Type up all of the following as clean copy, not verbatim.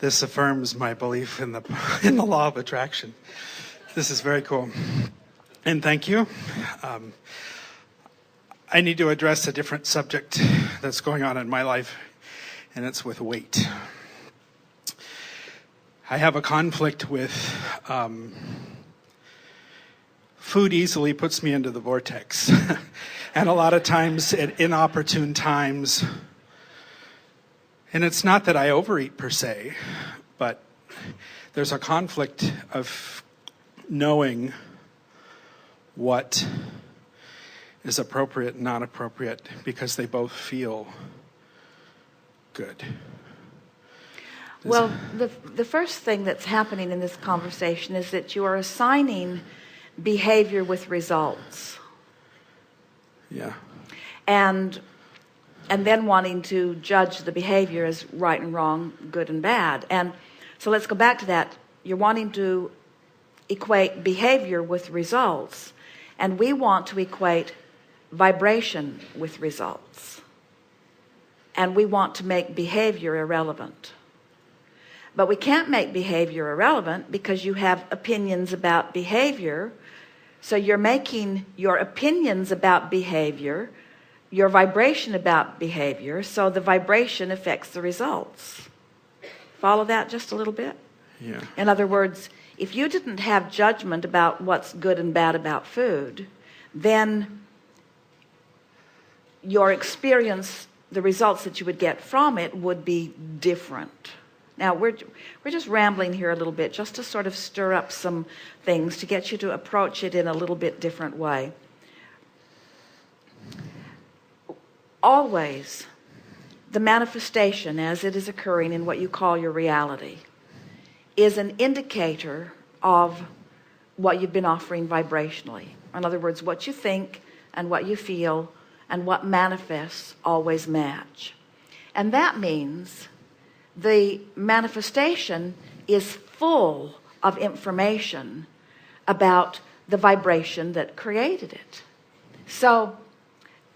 This affirms my belief in the law of attraction. This is very cool. And thank you. I need to address a different subject that's going on in my life, and it's with weight. I have a conflict with food easily puts me into the vortex. And a lot of times at inopportune times, and it's not that I overeat per se, but there's a conflict of knowing what is appropriate and not appropriate because they both feel good. Well, the first thing that's happening in this conversation is that you are assigning behavior with results. Yeah. And then wanting to judge the behavior as right and wrong, good and bad. And so let's go back to that. You're wanting to equate behavior with results. And we want to equate vibration with results. And we want to make behavior irrelevant. But we can't make behavior irrelevant because you have opinions about behavior. So you're making your opinions about behavior your vibration about behavior, so the vibration affects the results. Follow that just a little bit? Yeah. In other words, if you didn't have judgment about what's good and bad about food, then your experience, the results that you would get from it would be different. Now, we're just rambling here a little bit just to sort of stir up some things to get you to approach it in a little bit different way. Always, the manifestation as it is occurring in what you call your reality is an indicator of what you've been offering vibrationally. In other words, what you think and what you feel and what manifests always match. And that means the manifestation is full of information about the vibration that created it. So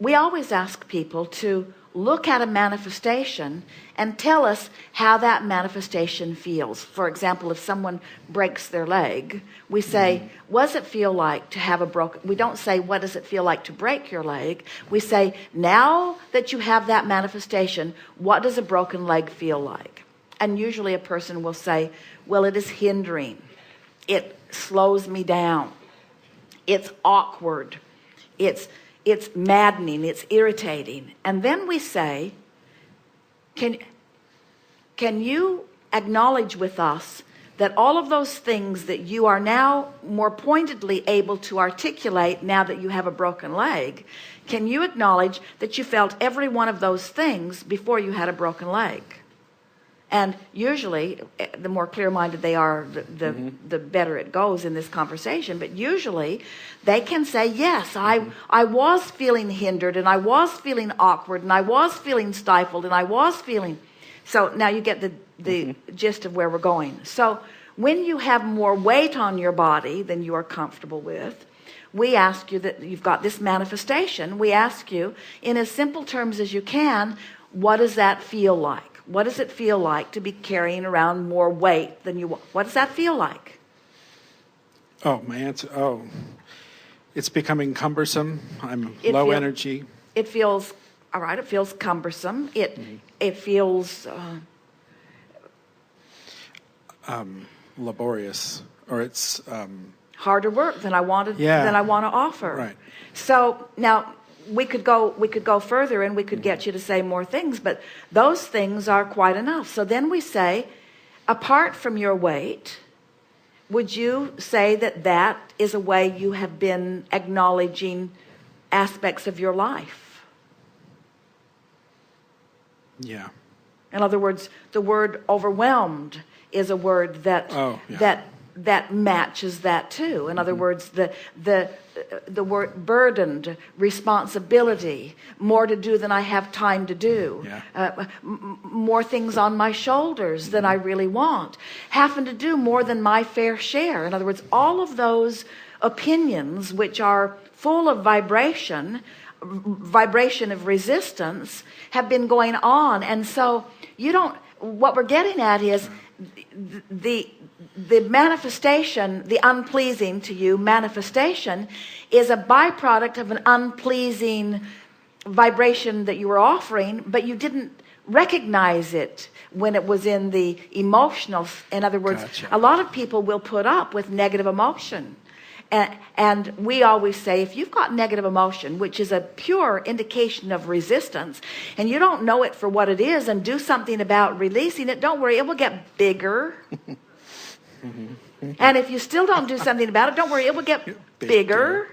we always ask people to look at a manifestation and tell us how that manifestation feels. For example, if someone breaks their leg, we say, what does it feel like to have a broken... We don't say, what does it feel like to break your leg? We say, now that you have that manifestation, what does a broken leg feel like? And usually a person will say, well, it is hindering. It slows me down. It's awkward. It's maddening, it's irritating. And then we say, can you acknowledge with us that all of those things that you are now more pointedly able to articulate now that you have a broken leg, can you acknowledge that you felt every one of those things before you had a broken leg? And usually, the more clear-minded they are, the better it goes in this conversation. But usually, they can say, yes, I was feeling hindered, and I was feeling awkward, and I was feeling stifled, and I was feeling... So now you get the gist of where we're going. So when you have more weight on your body than you are comfortable with, we ask you that you've got this manifestation. We ask you, in as simple terms as you can, what does that feel like? What does it feel like to be carrying around more weight than you want? What does that feel like? Oh, my answer. Oh, it's becoming cumbersome. I'm low energy. It feels, all right, it feels cumbersome. It feels... laborious, or it's... harder work than I want to offer. Right. So now... We could go further and we could get you to say more things, but those things are quite enough. So then we say, apart from your weight, would you say that that is a way you have been acknowledging aspects of your life? Yeah. In other words, the word overwhelmed is a word that that matches that too. In other words, the word burdened, responsibility, more to do than I have time to do, more things on my shoulders than I really want, having to do more than my fair share. In other words, all of those opinions which are full of vibration of resistance have been going on. And so what we're getting at is the manifestation, the unpleasing to you manifestation, is a byproduct of an unpleasing vibration that you were offering, but you didn't recognize it when it was in the emotional. In other words, Gotcha. a lot of people will put up with negative emotion. And we always say, if you've got negative emotion, which is a pure indication of resistance, and you don't know it for what it is and do something about releasing it, don't worry, it will get bigger. And if you still don't do something about it, don't worry, it will get bigger.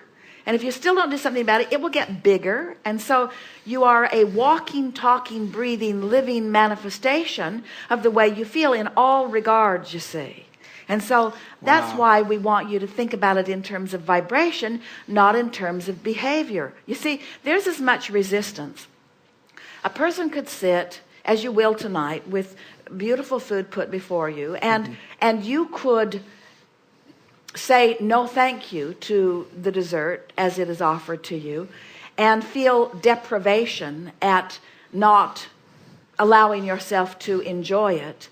And if you still don't do something about it, it will get bigger. And so you are a walking, talking, breathing, living manifestation of the way you feel in all regards, you see. And so that's why we want you to think about it in terms of vibration, not in terms of behavior. You see, there's as much resistance. A person could sit, as you will tonight, with beautiful food put before you, and you could say no thank you to the dessert as it is offered to you, and feel deprivation at not allowing yourself to enjoy it.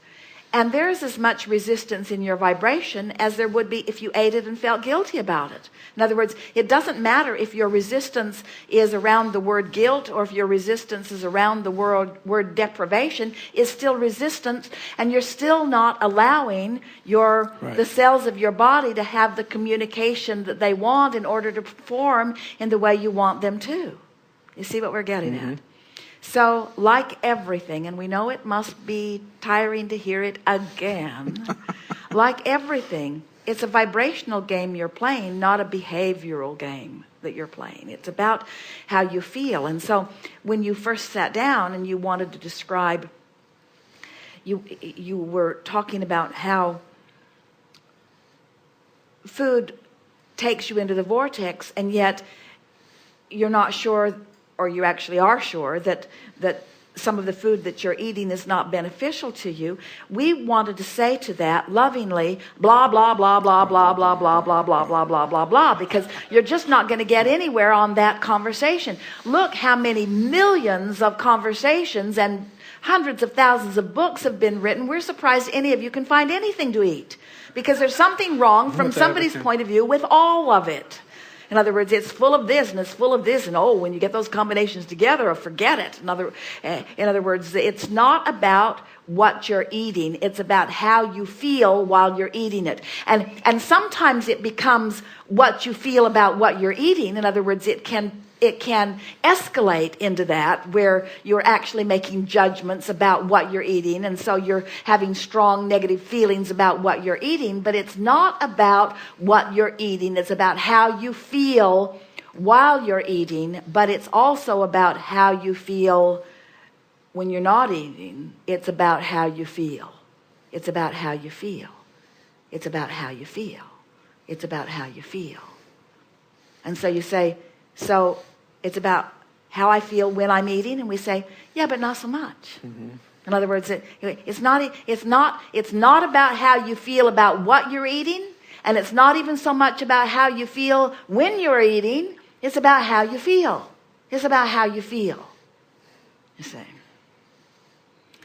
And there's as much resistance in your vibration as there would be if you ate it and felt guilty about it. In other words, it doesn't matter if your resistance is around the word guilt or if your resistance is around the word deprivation. It's still resistance, and you're still not allowing the cells of your body to have the communication that they want in order to perform in the way you want them to. You see what we're getting at? So, like everything, and we know it must be tiring to hear it again, like everything, it's a vibrational game you're playing, not a behavioral game that you're playing. It's about how you feel. And so, when you first sat down and you wanted to describe, you were talking about how food takes you into the vortex, and yet you're not sure, or you actually are sure, that some of the food that you're eating is not beneficial to you. We wanted to say to that lovingly, blah, blah, blah, blah, blah, blah, blah, blah, blah, blah, blah, blah, blah, because you're just not going to get anywhere on that conversation. Look how many millions of conversations and hundreds of thousands of books have been written. We're surprised any of you can find anything to eat, because there's something wrong from somebody's point of view with all of it. In other words, it's full of this and it's full of this, and when you get those combinations together, forget it. In other words, it's not about what you're eating. It's about how you feel while you're eating it. And sometimes it becomes what you feel about what you're eating. In other words, it can escalate into that, where you're actually making judgments about what you're eating, and so you're having strong negative feelings about what you're eating. But it's not about what you're eating. It's about how you feel while you're eating, but it's also about how you feel when you're not eating. It's about how you feel. It's about how you feel. It's about how you feel. It's about how you feel. And so you say, so it's about how I feel when I'm eating, and we say, yeah, but not so much. In other words, it's not about how you feel about what you're eating, and it's not even so much about how you feel when you're eating. It's about how you feel. It's about how you feel. You see.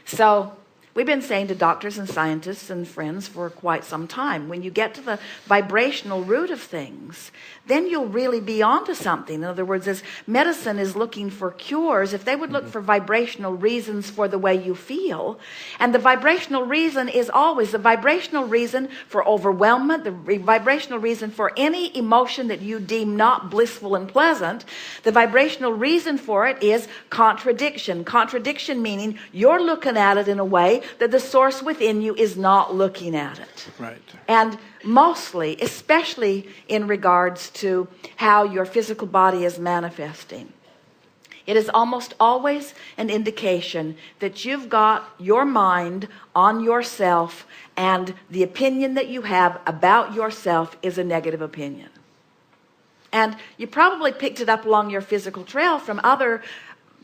So we've been saying to doctors and scientists and friends for quite some time, when you get to the vibrational root of things, then you'll really be onto something. In other words, as medicine is looking for cures, if they would look for vibrational reasons for the way you feel, and the vibrational reason is always the vibrational reason for overwhelmment, the vibrational reason for any emotion that you deem not blissful and pleasant, the vibrational reason for it is contradiction. Contradiction meaning you're looking at it in a way that the source within you is not looking at it. Right. And mostly, especially in regards to how your physical body is manifesting, it is almost always an indication that you've got your mind on yourself, and the opinion that you have about yourself is a negative opinion. And you probably picked it up along your physical trail from other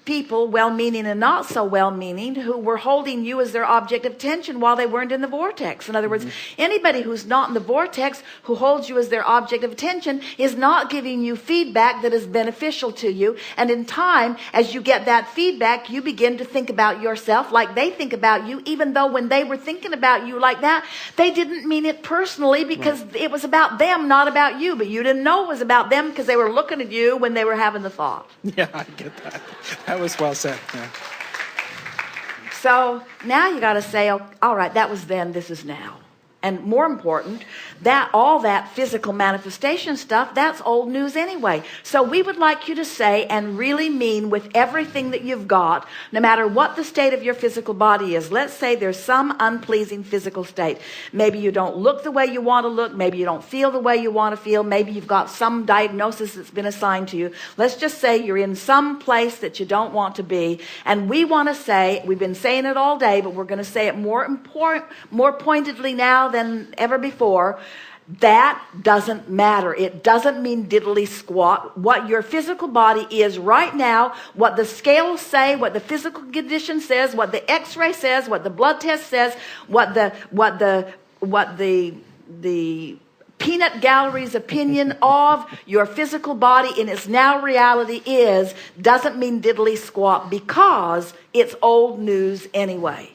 people, well-meaning and not so well-meaning, who were holding you as their object of attention while they weren't in the vortex. In other words, anybody who's not in the vortex, who holds you as their object of attention, is not giving you feedback that is beneficial to you. And in time, as you get that feedback, you begin to think about yourself like they think about you, even though when they were thinking about you like that, they didn't mean it personally, because it was about them, not about you. But you didn't know it was about them because they were looking at you when they were having the thought. Yeah, I get that. That was well said. Yeah. So now you got to say, oh, all right, that was then, this is now. And more important, that all that physical manifestation stuff, that's old news anyway. So we would like you to say and really mean with everything that you've got, no matter what the state of your physical body is. Let's say there's some unpleasing physical state. Maybe you don't look the way you want to look. Maybe you don't feel the way you want to feel. Maybe you've got some diagnosis that's been assigned to you. Let's just say you're in some place that you don't want to be. And we want to say, we've been saying it all day, but we're going to say it more pointedly now than ever before. That doesn't matter. It doesn't mean diddly squat. What your physical body is right now, what the scales say, what the physical condition says, what the x-ray says, what the blood test says, what the peanut gallery's opinion of your physical body in its now reality is, doesn't mean diddly squat, because it's old news anyway.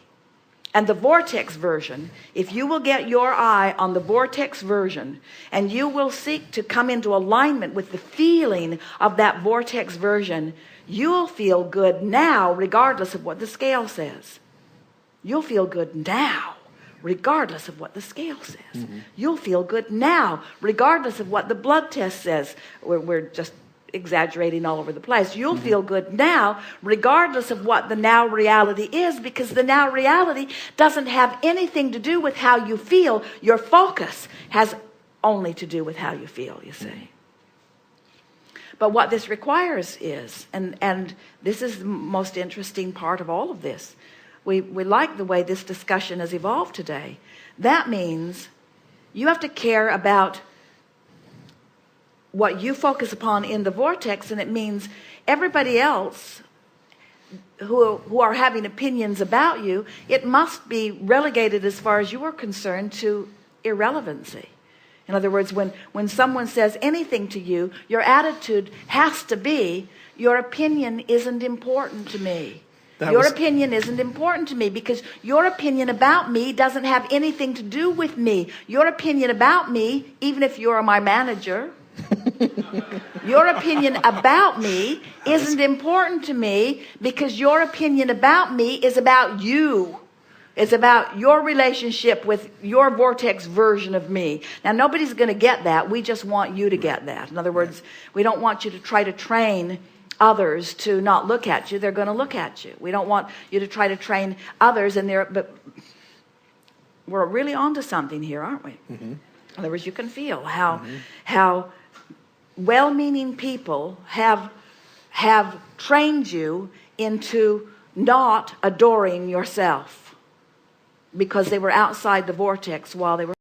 And the vortex version, if you will get your eye on the vortex version, and you will seek to come into alignment with the feeling of that vortex version, you'll feel good now regardless of what the scale says. You'll feel good now regardless of what the scale says. You'll feel good now regardless of what the blood test says. We're just exaggerating all over the place. You'll feel good now regardless of what the now reality is, because the now reality doesn't have anything to do with how you feel. Your focus has only to do with how you feel, you see. But what this requires is, and this is the most interesting part of all of this, we like the way this discussion has evolved today. That means you have to care about what you focus upon in the vortex, and it means everybody else who are having opinions about you, it must be relegated, as far as you are concerned, to irrelevancy. In other words, when someone says anything to you, your attitude has to be, your opinion isn't important to me. Your opinion isn't important to me, because your opinion about me doesn't have anything to do with me. Your opinion about me, even if you're my manager, your opinion about me isn't important to me, because your opinion about me is about you. It's about your relationship with your vortex version of me. Now, nobody's going to get that. We just want you to get that. In other words, we don't want you to try to train others to not look at you. They're going to look at you. We don't want you to try to train others, but we're really onto something here, aren't we? In other words, you can feel how well-meaning people have trained you into not adoring yourself, because they were outside the vortex while they were